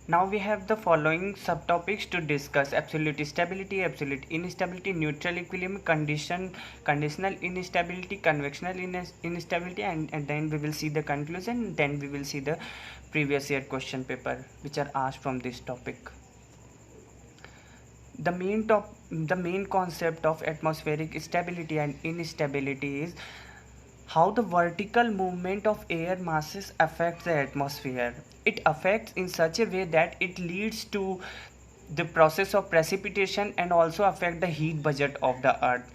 Now we have the following subtopics to discuss: absolute stability, absolute instability, neutral equilibrium, conditional instability, convectional instability, and then we will see the conclusion. Then we will see the previous year question paper which are asked from this topic. The main concept of atmospheric stability and instability is how the vertical movement of air masses affects the atmosphere. It affects in such a way that it leads to the process of precipitation and also affect the heat budget of the earth.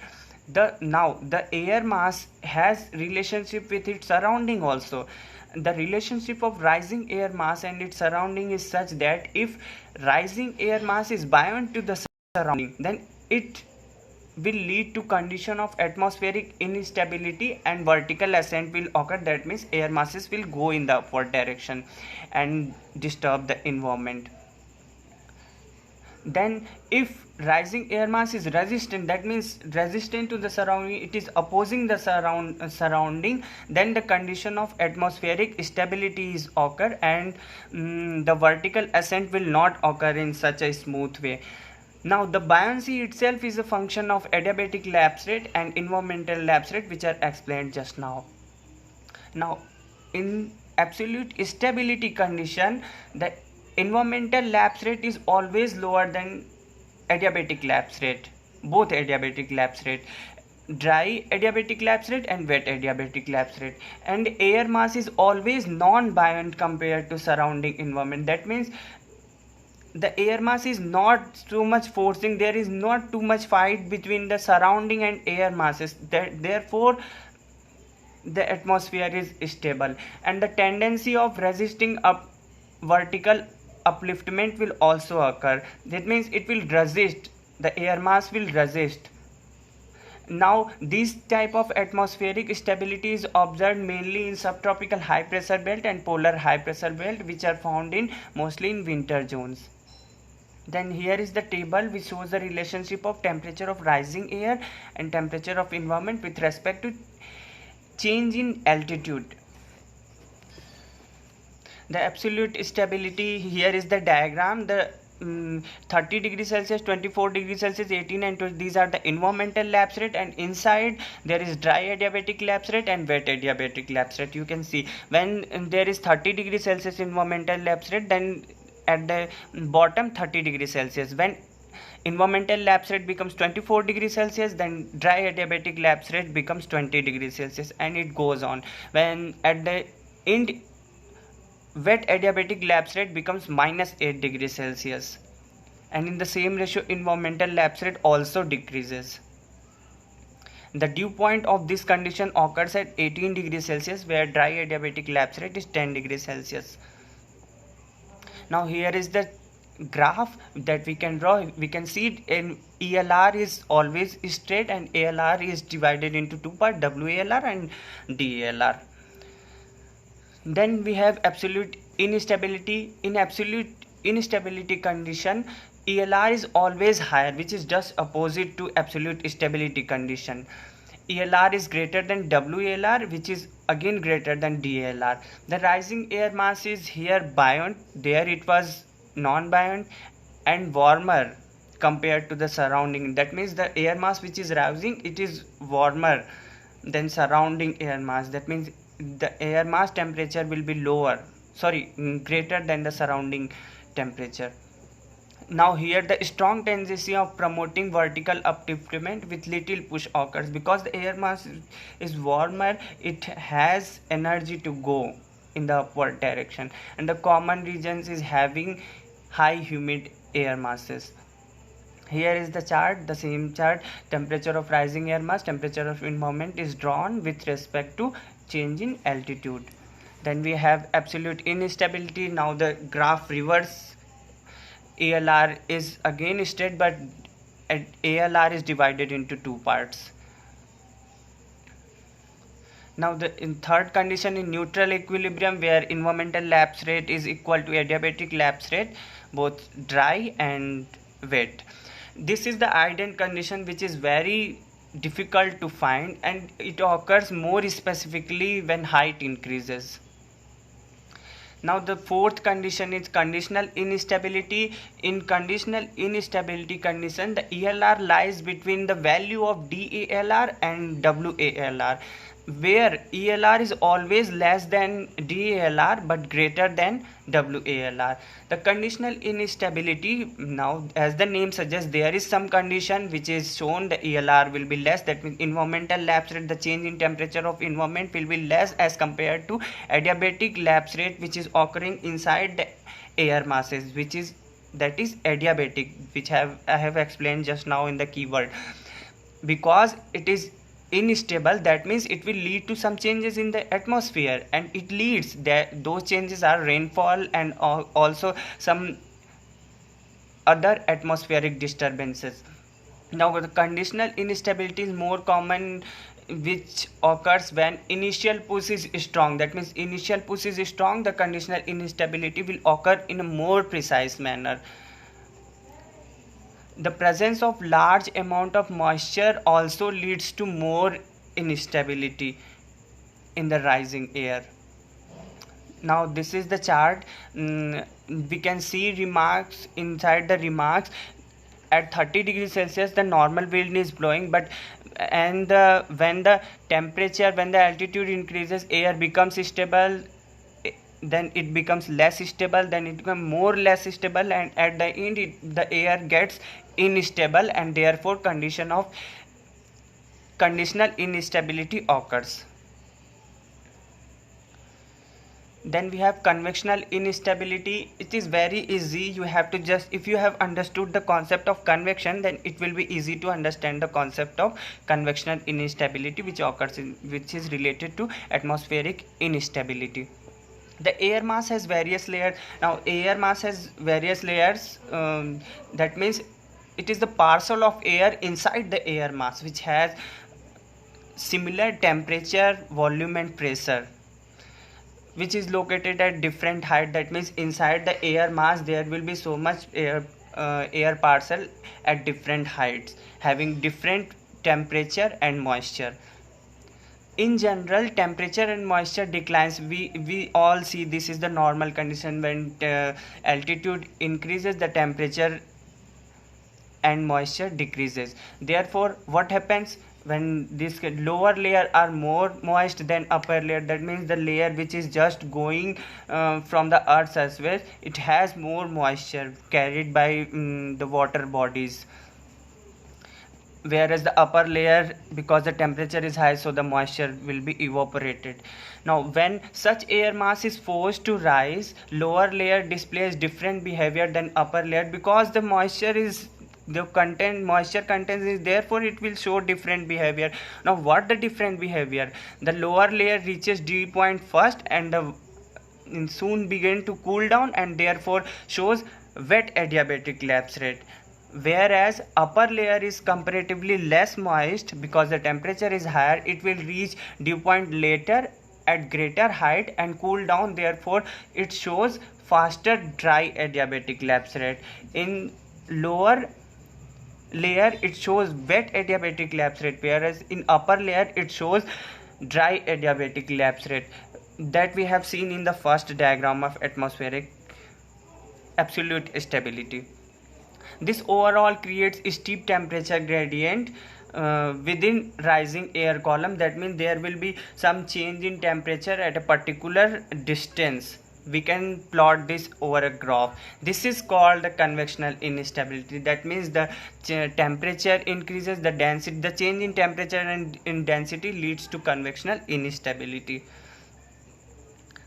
The air mass has relationship with its surrounding also. The relationship of rising air mass and its surrounding is such that if rising air mass is buoyant to the surrounding, then it will lead to condition of atmospheric instability and vertical ascent will occur. That means air masses will go in the upward direction and disturb the environment. Then if rising air mass is resistant, that means resistant to the surrounding, it is opposing the surrounding, then the condition of atmospheric stability is occur, and the vertical ascent will not occur in such a smooth way. Now the buoyancy itself is a function of adiabatic lapse rate and environmental lapse rate, which are explained just now. Now in absolute stability condition, the environmental lapse rate is always lower than adiabatic lapse rate, both adiabatic lapse rate, dry adiabatic lapse rate and wet adiabatic lapse rate, and air mass is always non-buoyant compared to surrounding environment. That means the air mass is not too much forcing, there is not too much fight between the surrounding and air masses, therefore the atmosphere is stable, and the tendency of resisting up vertical upliftment will also occur. That means it will resist, the air mass will resist. Now this type of atmospheric stability is observed mainly in subtropical high pressure belt and polar high pressure belt, which are found in mostly in winter zones. Then here is the table which shows the relationship of temperature of rising air and temperature of environment with respect to change in altitude. The absolute stability, here is the diagram. The 30 degrees Celsius, 24 degrees Celsius, 18 and 20, these are the environmental lapse rate, and inside there is dry adiabatic lapse rate and wet adiabatic lapse rate. You can see when there is 30 degrees Celsius environmental lapse rate, then at the bottom 30 degrees Celsius. When environmental lapse rate becomes 24 degrees Celsius, then dry adiabatic lapse rate becomes 20 degrees Celsius, and it goes on. When at the end wet adiabatic lapse rate becomes minus 8 degrees Celsius, and in the same ratio environmental lapse rate also decreases. The dew point of this condition occurs at 18 degrees Celsius, where dry adiabatic lapse rate is 10 degrees Celsius. Now here is the graph that we can draw. We can see in ELR is always straight and ALR is divided into two parts, WALR and DALR. Then we have absolute instability. In absolute instability condition, ELR is always higher, which is just opposite to absolute stability condition. ELR is greater than WALR, which is again greater than DALR. The rising air mass is here buoyant, there it was non-buoyant and warmer compared to the surrounding. That means the air mass which is rising, it is warmer than surrounding air mass. That means the air mass temperature will be greater than the surrounding temperature. Now here the strong tendency of promoting vertical upliftment with little push occurs. Because the air mass is warmer, it has energy to go in the upward direction, and the common regions is having high humid air masses. Here is the chart, the same chart. Temperature of rising air mass, temperature of environment is drawn with respect to change in altitude. Then we have absolute instability. Now the graph reverse. ALR is again straight, but ALR is divided into two parts. Now in third condition, in neutral equilibrium, where environmental lapse rate is equal to adiabatic lapse rate, both dry and wet. This is the ideal condition, which is very difficult to find, and it occurs more specifically when height increases. Now the fourth condition is conditional instability. In conditional instability condition, the ELR lies between the value of DALR and WALR, where ELR is always less than DALR but greater than WALR. The conditional instability, now as the name suggests, there is some condition which is shown the ELR will be less, that means environmental lapse rate, the change in temperature of environment will be less as compared to adiabatic lapse rate which is occurring inside the air masses, which is that is adiabatic, which I have explained just now in the keyword. Because it is unstable, that means it will lead to some changes in the atmosphere, and it leads that those changes are rainfall and also some other atmospheric disturbances. Now the conditional instability is more common, which occurs when initial push is strong. That means initial push is strong, the conditional instability will occur in a more precise manner. The presence of large amount of moisture also leads to more instability in the rising air. Now this is the chart. We can see remarks inside the remarks. At 30 degrees Celsius the normal wind is blowing, but when the temperature, when the altitude increases, air becomes stable, then it becomes less stable, then it becomes more less stable, and at the end the air gets unstable, and therefore condition of conditional instability occurs. Then we have convectional instability. It is very easy. You have to just, if you have understood the concept of convection, then it will be easy to understand the concept of convectional instability which occurs which is related to atmospheric instability. The air mass has various layers. Now air mass has various layers, that means it is the parcel of air inside the air mass which has similar temperature, volume and pressure, which is located at different height. That means inside the air mass there will be so much air parcel at different heights having different temperature and moisture. In general, temperature and moisture declines. We all see this is the normal condition. When altitude increases, the temperature and moisture decreases. Therefore what happens when this lower layer are more moist than upper layer? That means the layer which is just going from the earth's surface, it has more moisture carried by the water bodies, whereas the upper layer, because the temperature is high, so the moisture will be evaporated. Now when such air mass is forced to rise, lower layer displays different behavior than upper layer, because the moisture is moisture content is, therefore it will show different behavior. Now what the different behavior? The lower layer reaches dew point first and soon begin to cool down, and therefore shows wet adiabatic lapse rate, whereas upper layer is comparatively less moist because the temperature is higher. It will reach dew point later at greater height and cool down, therefore it shows faster dry adiabatic lapse rate. In lower layer it shows wet adiabatic lapse rate, whereas in upper layer it shows dry adiabatic lapse rate, that we have seen in the first diagram of atmospheric absolute stability. This overall creates a steep temperature gradient within rising air column. That means there will be some change in temperature at a particular distance. We can plot this over a graph. This is called the convectional instability. That means the temperature increases, the density, the change in temperature and in density leads to convectional instability.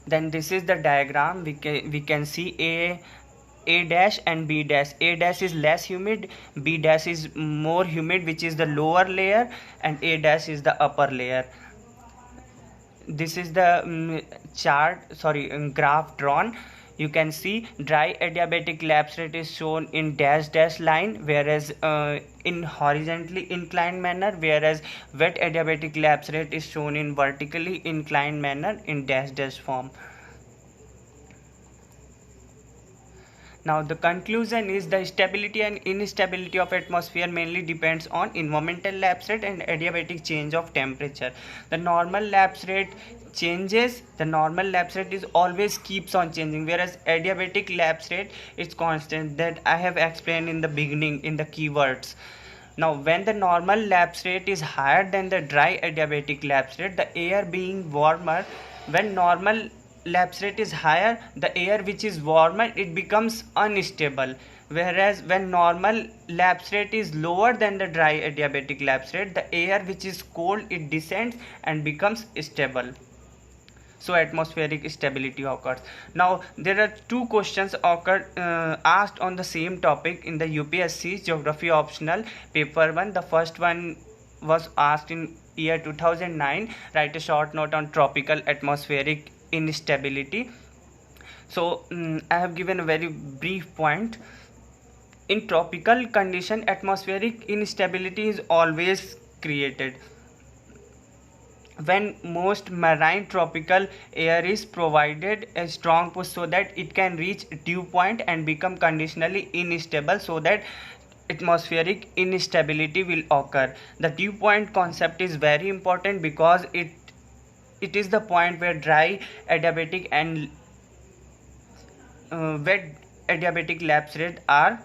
Then this is the diagram. We can see A dash and B dash. A dash is less humid, B dash is more humid, which is the lower layer, and A dash is the upper layer. This is the graph drawn. You can see dry adiabatic lapse rate is shown in dash line, whereas in horizontally inclined manner, whereas wet adiabatic lapse rate is shown in vertically inclined manner in dash form. Now the conclusion is the stability and instability of atmosphere mainly depends on environmental lapse rate and adiabatic change of temperature. The normal lapse rate changes, the normal lapse rate is always keeps on changing, whereas adiabatic lapse rate is constant, that I have explained in the beginning in the keywords. Now when the normal lapse rate is higher than the dry adiabatic lapse rate, the air being warmer, when normal lapse rate is higher, the air which is warmer, it becomes unstable, whereas when normal lapse rate is lower than the dry adiabatic lapse rate, the air which is cold, it descends and becomes stable. So atmospheric stability occurs. Now there are two questions asked on the same topic in the UPSC geography optional paper 1. The first one was asked in year 2009. Write a short note on tropical atmospheric instability. So I have given a very brief point. In tropical condition, atmospheric instability is always created when most marine tropical air is provided a strong push so that it can reach dew point and become conditionally unstable, so that atmospheric instability will occur. The dew point concept is very important because it is the point where dry adiabatic and wet adiabatic lapse rate are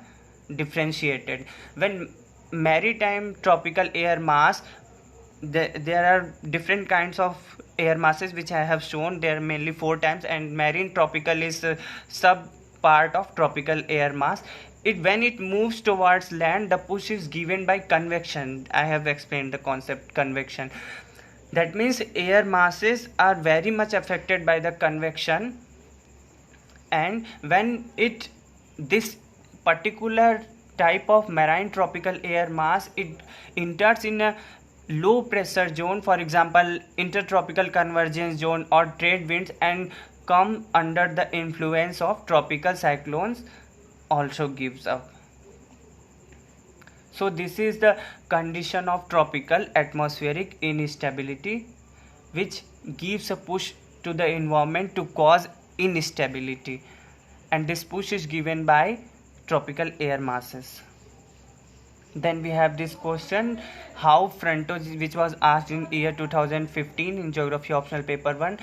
differentiated. When maritime tropical air mass, there are different kinds of air masses which I have shown. There are mainly 4 times, and marine tropical is sub part of tropical air mass. When it moves towards land, the push is given by convection. I have explained the concept convection. That means air masses are very much affected by the convection, and when this particular type of marine tropical air mass, it enters in a low pressure zone, for example intertropical convergence zone or trade winds, and come under the influence of tropical cyclones, also gives up. So this is the condition of tropical atmospheric instability, which gives a push to the environment to cause instability, and this push is given by tropical air masses. Then we have this question, how which was asked in year 2015 in geography optional paper 1.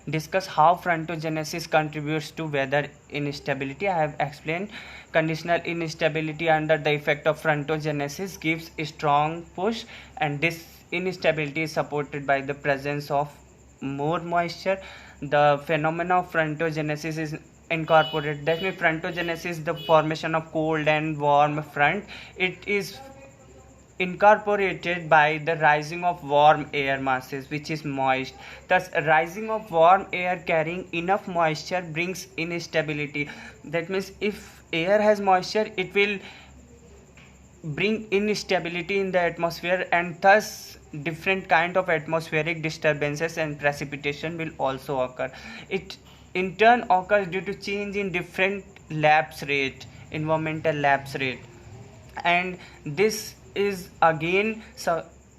Discuss how frontogenesis contributes to weather instability. I have explained conditional instability under the effect of frontogenesis gives a strong push, and this instability is supported by the presence of more moisture. The phenomena of frontogenesis is incorporated. That means frontogenesis, the formation of cold and warm front, it is incorporated by the rising of warm air masses which is moist. Thus rising of warm air carrying enough moisture brings instability. That means if air has moisture, it will bring instability in the atmosphere, and thus different kind of atmospheric disturbances and precipitation will also occur. It in turn occurs due to change in different lapse rate, environmental lapse rate, and this is again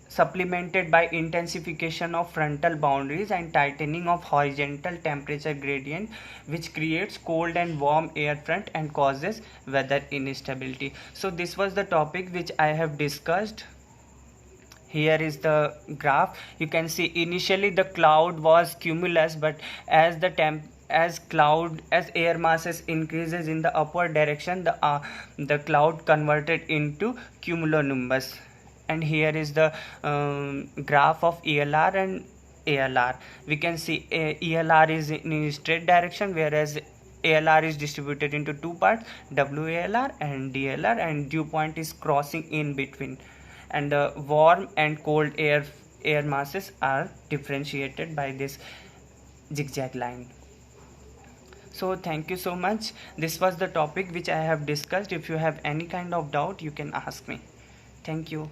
supplemented by intensification of frontal boundaries and tightening of horizontal temperature gradient, which creates cold and warm air front and causes weather instability. So this was the topic which I have discussed. Here is the graph. You can see initially the cloud was cumulus, but as air masses increases in the upward direction, the cloud converted into cumulonimbus. And here is the graph of ELR and ALR. We can see ELR is in straight direction, whereas ALR is distributed into 2 parts, WALR and DLR, and dew point is crossing in between, and the warm and cold air masses are differentiated by this zigzag line. So thank you so much. This was the topic which I have discussed. If you have any kind of doubt, you can ask me. Thank you.